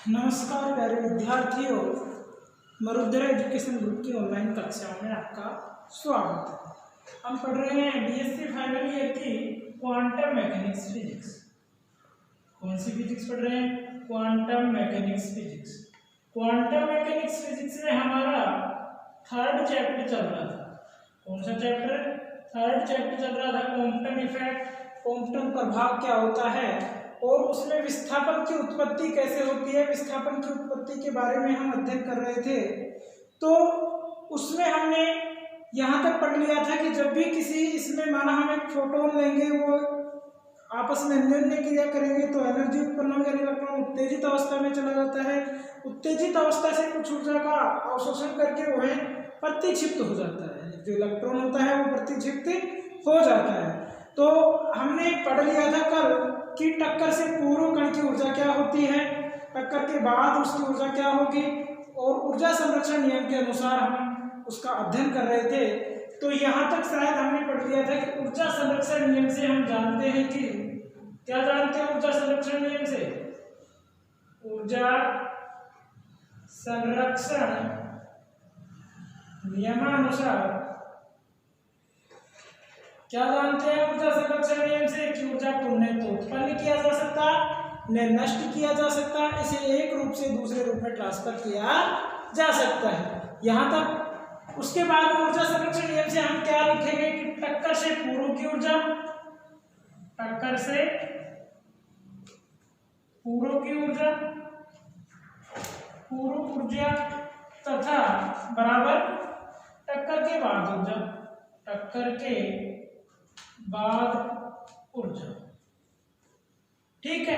नमस्कार प्यारे विद्यार्थियों, मरुधरा एजुकेशन ग्रुप की ऑनलाइन कक्षाओं में आपका स्वागत है। हम पढ़ रहे हैं बीएससी फाइनल ईयर की क्वांटम मैकेनिक्स फिजिक्स। कौन सी फिजिक्स पढ़ रहे हैं? Quantum mechanics physics. Quantum mechanics physics में हमारा थर्ड चैप्टर चल रहा था। कौन सा चैप्टर? थर्ड चैप्टर चल रहा था क्वांटम इफेक्ट, क्वांटम प्रभाव क्या होता है और उसमें विस्थापन की उत्पत्ति कैसे होती है। विस्थापन की उत्पत्ति के बारे में हम अध्ययन कर रहे थे। तो उसमें हमने यहाँ तक पढ़ लिया था कि जब भी किसी इसमें माना हम एक फोटोन लेंगे, वो आपस में अन्योन्य क्रिया करेंगे तो एनर्जी उत्पन्न होगी, इलेक्ट्रॉन उत्तेजित अवस्था में चला जाता है। उत्तेजित अवस्था से कुछ ऊर्जा का अवशोषण करके वह प्रतिक्षिप्त हो जाता है। जो इलेक्ट्रॉन होता है वो प्रतिक्षिप्त हो जाता है। तो हमने पढ़ लिया था कल कि टक्कर से पूर्व कण की ऊर्जा क्या होती है, टक्कर के बाद उसकी ऊर्जा क्या होगी, और ऊर्जा संरक्षण नियम के अनुसार हम उसका अध्ययन कर रहे थे। तो यहाँ तक शायद हमने पढ़ लिया था कि ऊर्जा संरक्षण नियम से हम जानते हैं कि क्या जानते हैं ऊर्जा संरक्षण नियम से? ऊर्जा संरक्षण नियमानुसार क्या जानते हैं ऊर्जा संरक्षण नियम से? कि ऊर्जा को न तो उत्पन्न किया जा सकता न नष्ट किया जा सकता, इसे एक रूप से दूसरे रूप में ट्रांसफर किया जा सकता है। यहाँ तक उसके बाद ऊर्जा संरक्षण नियम से हम क्या लिखेंगे कि टक्कर से पूर्व की ऊर्जा, टक्कर से पूर्व की ऊर्जा, पूर्व ऊर्जा तथा बराबर टक्कर के बाद ऊर्जा, टक्कर के बाद ऊर्जा। ठीक है,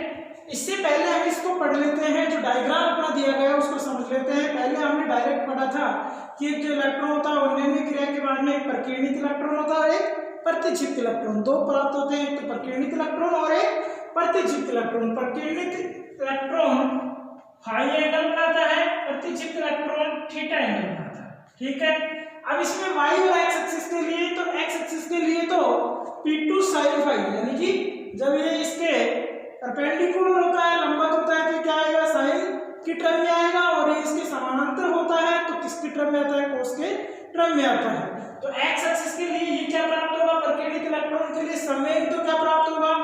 इससे पहले हम इसको पढ़ लेते हैं। जो डायग्राम अपना दिया गया है उसको समझ लेते हैं। पहले हमने डायरेक्ट पढ़ा था कि एक जो इलेक्ट्रॉन होता है अन्योन्य क्रिया के बाद में एक परिकीर्णित इलेक्ट्रॉन होता है और एक प्रतिक्षिप्त इलेक्ट्रॉन। दो प्राप्त होते हैं, एक तो परिकीर्णित इलेक्ट्रॉन और एक प्रतिक्षिप्त इलेक्ट्रॉन। परिकीर्णित इलेक्ट्रॉन फाई एंगल बनाता है, प्रतिक्षिप्त इलेक्ट्रॉन थीटा एंगल बनाता है। ठीक है, अब इसमें वाई और एक्स एक्सिस के लिए तो एक्स एक्सिस के लिए तो P2 sin फाई, यानी कि जब ये इसके परपेंडिकुलर होता है, लंबवत होता है, तो क्या आएगा? साइन की टर्म में आएगा। और ये इसके समानांतर होता है तो किसकी टर्म में आता है? कोस के टर्म में आता है। तो एक्स एक्सिस के लिए ये क्या प्राप्त होगा? परिकीर्णित इलेक्ट्रॉन के लिए संवेग तो क्या प्राप्त होगा?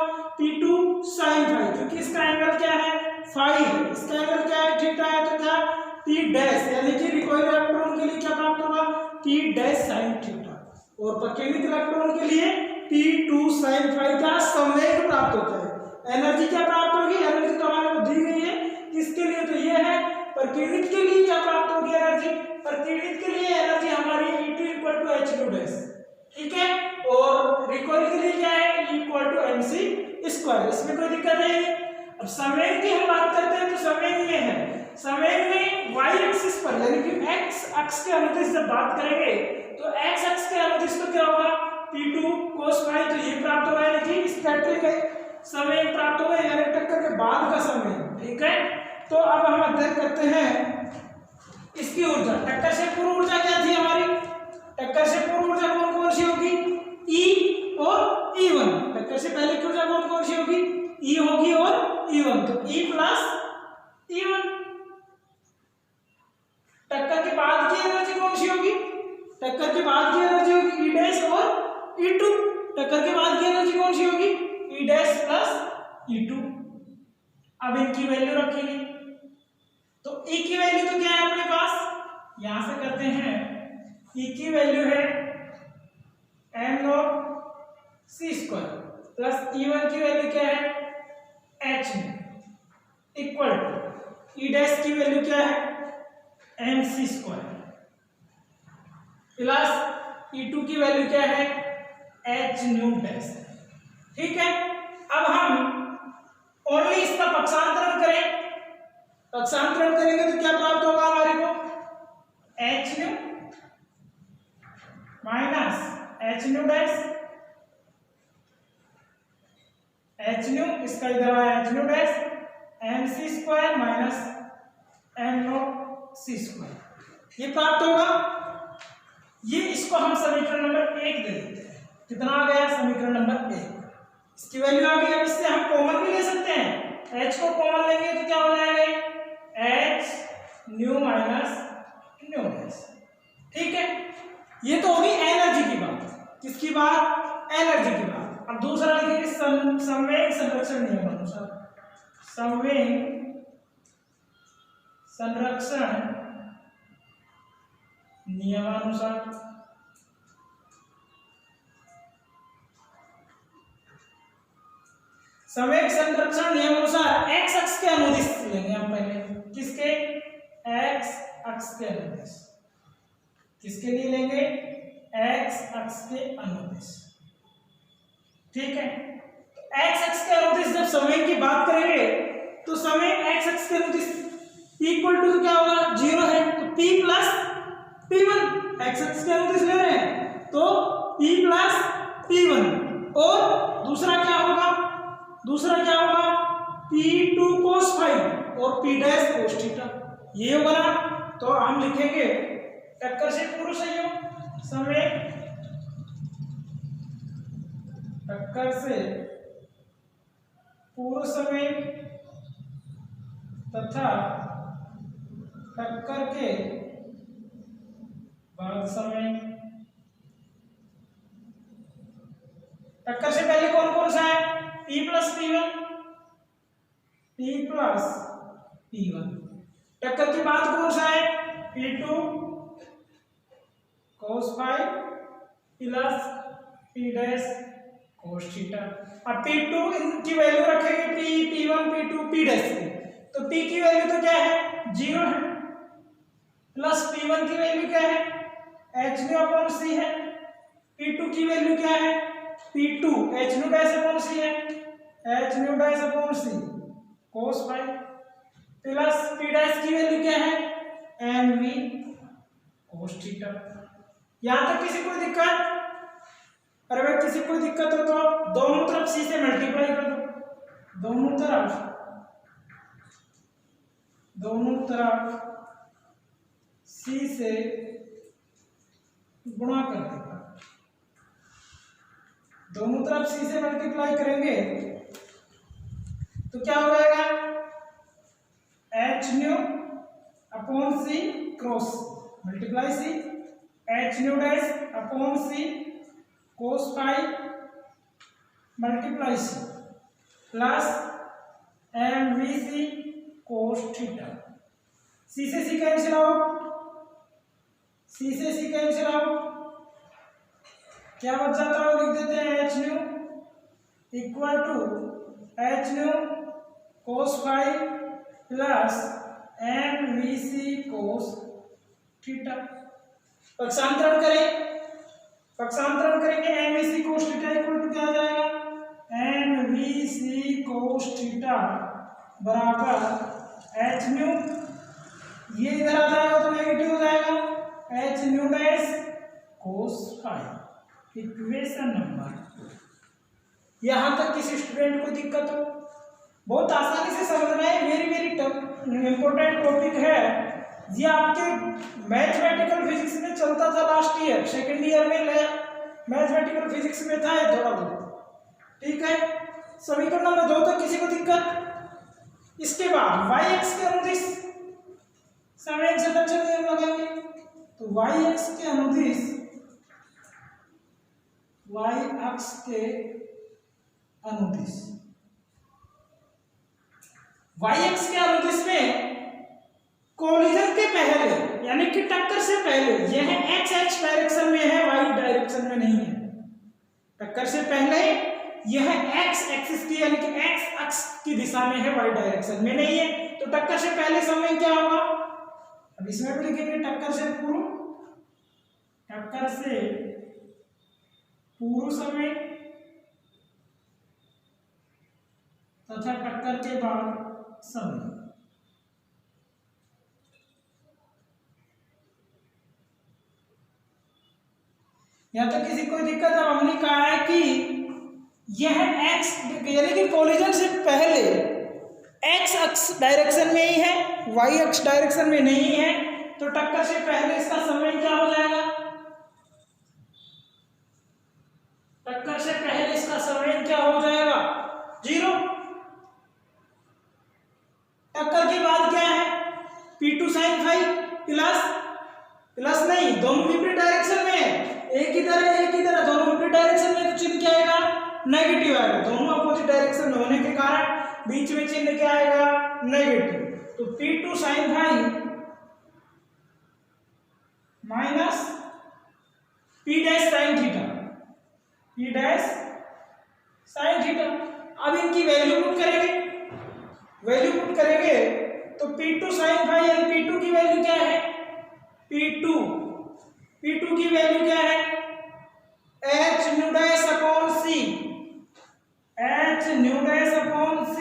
P2 sin फाई, क्योंकि इसका एंगल क्या है? फाई है। इसका एंगल क्या है? थीटा है। तो क्या P डैश, यानी कि रिकॉइल इलेक्ट्रॉन के लिए क्या प्राप्त होगा? P dash sin theta. और परिकीर्णित इलेक्ट्रॉन के लिए P2 sin फाई का संवेग प्राप्त होता है। एनर्जी क्या प्राप्त होगी? एनर्जी तो हमारे को दी गई है किसके लिए? तो ये है परिकीर्णित के लिए क्या प्राप्त होगी एनर्जी? परिकीर्णित के लिए एनर्जी हमारी E2 equal to h2 dash. ठीक है, और रिकॉइल के लिए क्या है? E equal to mc square. इसमें कोई दिक्कत नहीं। अब संवेग की हम बात करते हैं तो संवेग ये है, संवेग में y एक्सिस पर यानी कि x अक्ष के अनुदिश जब बात करेंगे तो x अक्ष के अनुदिश तो क्या होगा? P2 cos phi. तो ये प्राप्त होगा, यानी कि स्टैटिक संवेग प्राप्त होगा, यानी टक्कर के बाद का संवेग। ठीक है, तो अब हम अध्ययन करते हैं इसकी ऊर्जा। टक्कर से पूर्व ऊर्जा क्या थी हमारी? टक्कर से पूर्व ऊर्जा कौन कौन सी होगी? E और E1। टक्कर से पहले की ऊर्जा कौन कौन सी होगी? E होगी और E1। तो E प्लस E1। टक्कर के बाद की एनर्जी कौन सी होगी? टक्कर के बाद की एनर्जी होगी E डैश और E2। टक्कर के बाद की एनर्जी कौन सी होगी? E dash plus E2। अब इनकी वैल्यू रखेंगे तो E की वैल्यू तो क्या है अपने पास? यहां से करते हैं। E की वैल्यू है m log c square plus E1 की वैल्यू क्या है? h equal to E dash की वैल्यू क्या है? mc स्क्वायर प्लस E2 की वैल्यू क्या है? h new dash. ठीक है, अब हम ओनली इसका पक्षांतरण करें। पक्षांतरण करेंगे तो क्या प्राप्त होगा हमारे को? h new minus h new dash, h new इसका इधर आया h new dash, mc square minus m not c square. ये प्राप्त होगा। ये इसको हम समीकरण नंबर 1 दे देते हैं। कितना आ गया? समीकरण नंबर 1। इसकी वैल्यू आ गई। अब इससे हम कॉमन भी ले सकते हैं। h को कॉमन लेंगे तो क्या हो जाएगा? New minus new dash. ठीक है, ये तो होगी एनर्जी की बात। किसकी बात? एनर्जी की बात। अब दूसरा लिखेंगे संवेग संरक्षण नियमानुसार। संवेग संरक्षण नियमानुसार। संवेग संरक्षण नियमानुसार एक्स अक्ष के अनुदिश लेंगे हम पहले। किसके? एक्स अक्ष के अनुदिश। किसके लिए लेंगे? एक्स अक्ष के अनुदिश। ठीक है, तो एक्स अक्ष के अनुदिश जब संवेग की बात करेंगे तो संवेग एक्स अक्ष के अनुदिश इक्वल टू क्या होगा? 0 है, तो p प्लस p1। एक्स अक्ष के अनुदिश ले रहे हैं तो p प्लस p1। और दूसरा क्या होगा? दूसरा क्या होगा? p2 cos फाइव और p डैश cos थीटा। ये होगा ना, तो हम लिखेंगे टक्कर से पूर्व संयोग संवेग, टक्कर से पूर्व संवेग तथा टक्कर के बाद संवेग। टक्कर से पहले कौन कौन सा है? p plus p1, p plus p1। टक्कर के बाद कौन सा है? p2 cos five plus p dash cos theta. अब p2 की वैल्यू रखेंगे p1 p2 p डैश की, तो p की वैल्यू तो क्या है? 0 है, प्लस p1 की वैल्यू क्या है? h न्यू अपॉन c है। p2 की वैल्यू क्या है? p2 h new dash upon c है, h new dash upon c cos five plus p dash की वैल्यू क्या है? mv cos theta. यहां तक किसी कोई दिक्कत? अरे भाई किसी कोई दिक्कत हो तो दोनों तरफ c से मल्टीप्लाई कर दो। दोनों तरफ c से गुणा कर देगा। दोनों तरफ c से मल्टीप्लाई करेंगे तो क्या हो जाएगा? h new upon c cross multiply c, h new dash upon c cos five multiply c plus mvc cos theta. c से c कैंसिल आउट, c से c कैंसिल आउट, क्या बच जाता है? लिख देते हैं h new equal to h new cos five plus mvc cos theta. पक्षांतरण करें, पक्षांतरण करेंगे mvc cos theta equal to क्या आ जाएगा? mvc cos थीटा बराबर h न्यू, ये इधर आ जाएगा तो नेगेटिव हो जाएगा, h new dash cos five. Equation number. यहां तक किसी स्टूडेंट को दिक्कत हो? बहुत आसानी से समझना है, वेरी वेरी इंपॉर्टेंट टॉपिक है ये। आपके मैथमेटिकल फिजिक्स में चलता था लास्ट ईयर, सेकेंड ईयर में मैथमेटिकल फिजिक्स में था ये थोड़ा बहुत। ठीक है, समीकरण नंबर 2 तक किसी को दिक्कत? इसके बाद y अक्ष के अनुदिश संवेग संरक्षण नियम लगाएंगे, तो y अक्ष के अनुदिश, y अक्ष के अनुदिश, y अक्ष के अनुदिश में कोलिजन के पहले यानी कि टक्कर से पहले यह x डायरेक्शन में है, y डायरेक्शन में नहीं है। टक्कर से पहले यह x एक्सिस की यानी कि x अक्ष की दिशा में है, y डायरेक्शन में नहीं है। तो टक्कर से पहले समय क्या होगा? अब इसमें भी लिखेंगे टक्कर से पूर्व, टक्कर से पूर्व समय तथा टक्कर के बाद समय। यहां तक किसी कोई दिक्कत? अब हमने कहा है कि यह x यानी कि कोलिजन से पहले x अक्ष डायरेक्शन में ही है, y अक्ष डायरेक्शन में नहीं है। तो टक्कर से पहले इसका समय क्या हो जाएगा? टक्कर से पहले इसका समय क्या हो जाएगा? 0। टक्कर के बाद क्या है? P2 sin phi plus plus नहीं, दोनों विपरीत डायरेक्शन में है, एक इधर है एक इधर है, दोनों विपरीत डायरेक्शन में, तो चिन्ह क्या आएगा? नेगेटिव आएगा। दोनों अपोजिट डायरेक्शन में होने के कारण बीच में चिन्ह क्या आएगा? नेगेटिव। तो P2 sin phi minus P dash sin theta, P dash sin theta. अब इनकी वैल्यू पुट करेंगे, वैल्यू पुट करेंगे तो P2 sin फाई यानी P2 की वैल्यू क्या है? P2 की वैल्यू क्या है? h new dash upon c, h new dash upon c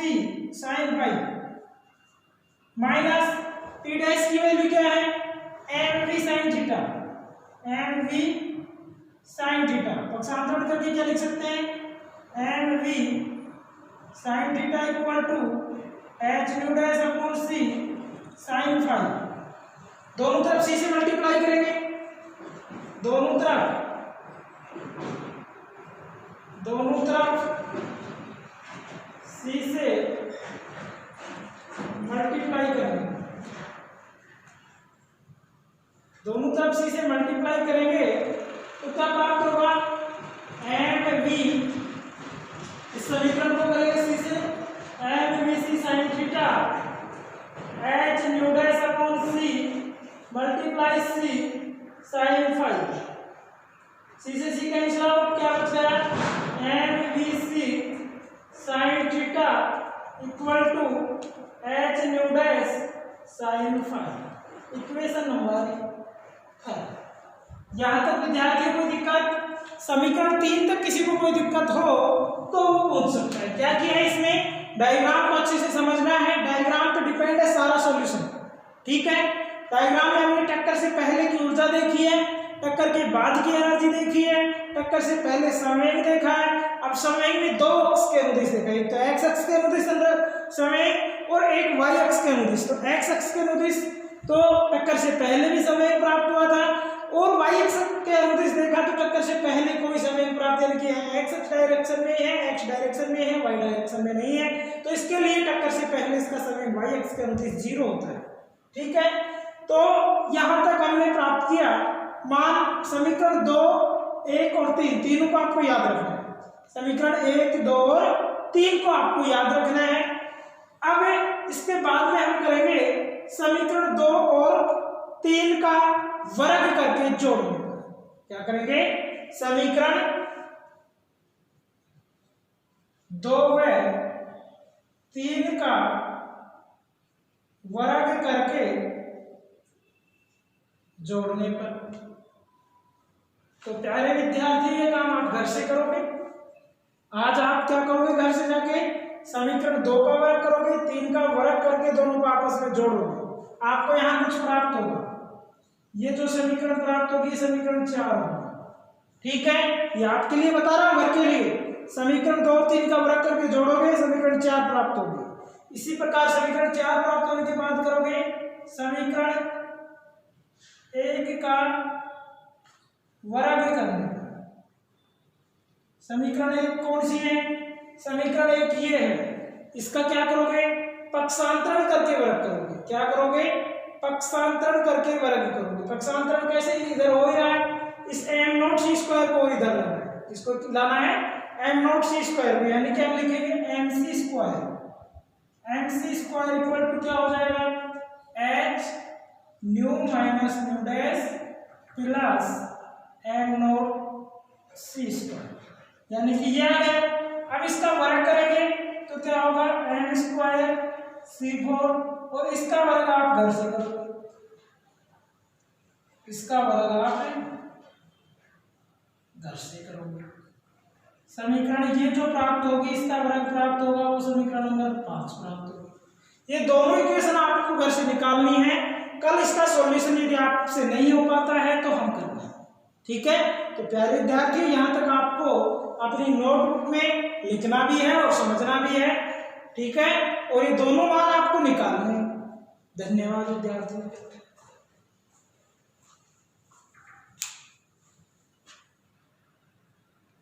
sin phi minus P dash की वैल्यू क्या है? mv sin theta, mv sin theta. पक्षांतरण करके क्या लिख सकते हैं? mv sin theta equal to h new dash upon c sin phi. दोनों तरफ c से मल्टीप्लाई करेंगे, दोनों तरफ c से मल्टीप्लाई करेंगे, दोनों तरफ c से मल्टीप्लाई करेंगे तो क्या प्राप्त होगा? mv, इस समीकरण को करेंगे c से, mvc sin theta h new dash upon c multiply c sin phi. c से c कैंसिल आउट, क्या बच गया? mvc sin theta equal to h new dash sin phi. Equation number है। यहाँ तक विद्यार्थियों को दिक्कत, समीकरण 3 तक किसी को कोई दिक्कत हो तो वो पूछ सकता है। क्या किया है इसमें? डायग्राम को अच्छे से समझना है, डायग्राम पे डिपेंड है सारा सॉल्यूशन, ठीक है। डायग्राम में हमने टक्कर से पहले की ऊर्जा देखी है, टक्कर के बाद की एनर्जी देखी है, टक्कर से पहले संवेग देखा है। अब संवेग में दो अक्ष के अनुदिश देखा, एक तो एक्स अक्ष के अनुदिश संवेग और एक वाई अक्ष के अनुदिश। तो एक्स अक्ष के अनुदिश तो टक्कर से पहले भी संवेग प्राप्त हुआ था, और वाई अक्ष के अनुदिश देखा तो टक्कर से पहले कोई संवेग प्राप्त नहीं किया है। एक्स अक्ष डायरेक्शन में है, एक्स डायरेक्शन में है, वाई डायरेक्शन में नहीं है, तो इसके लिए टक्कर से पहले इसका संवेग वाई अक्ष के अनुदिश 0 होता है, ठीक है। तो यहां तक हमने प्राप्त किया। मान समीकरण 2, 1 और 3 तीनों को आपको याद रखना है। समीकरण 1, 2 और 3 को आपको याद रखना है। अब इसके बाद में हम करेंगे समीकरण 2 और 3 का वर्ग करके जोड़ेंगे। क्या करेंगे? समीकरण 2 व 3 का वर्ग करके जोड़ने पर। तो प्यारे विद्यार्थी, ये काम आप घर से करोगे। आज आप क्या करोगे? घर से जाके समीकरण 2 का वर्ग करोगे, 3 का वर्ग करके दोनों को आपस में जोड़ोगे। आपको यहाँ कुछ प्राप्त होगा। ये जो समीकरण प्राप्त होगी, समीकरण 4 होगा, ठीक है। ये आपके लिए बता रहा हूं, घर के लिए। समीकरण 2 और 3 का वर्ग करके जोड़ोगे, समीकरण 4 प्राप्त होगी। इसी प्रकार समीकरण 4 प्राप्त होने के बाद करोगे समीकरण 1 का वर्ग करने का। समीकरण 1 कौन सी है? समीकरण 1 ये है। इसका क्या करोगे? पक्षांतरण करके वर्ग करोगे। क्या करोगे? पक्षांतरण करके वर्ग करोगे। पक्षांतरण कैसे? इधर हो ही रहा है, इस m0c² को इधर लाना है। इसको लाना है m0c² में, यानी क्या लिखेंगे? mc² इक्वल टू क्या हो जाएगा? h new minus new dash plus m0c², यानी कि ये आ गया। अब इसका वर्ग करेंगे तो क्या होगा? m² c4, और इसका वर्ग आप घर से करोगे। इसका वर्ग आप घर से करोगे। समीकरण ये जो प्राप्त होगी, इसका वर्ग प्राप्त होगा, वो समीकरण नंबर 5 प्राप्त होगी। ये दोनों इक्वेशन आपको घर से निकालनी है। कल इसका सॉल्यूशन यदि आपसे नहीं हो पाता है तो हम करना है, ठीक है। तो प्यारे विद्यार्थी, यहाँ तक आपको अपनी नोटबुक में लिखना भी है और समझना भी है, ठीक है। और ये दोनों मान आपको निकालने हैं। धन्यवाद विद्यार्थियों।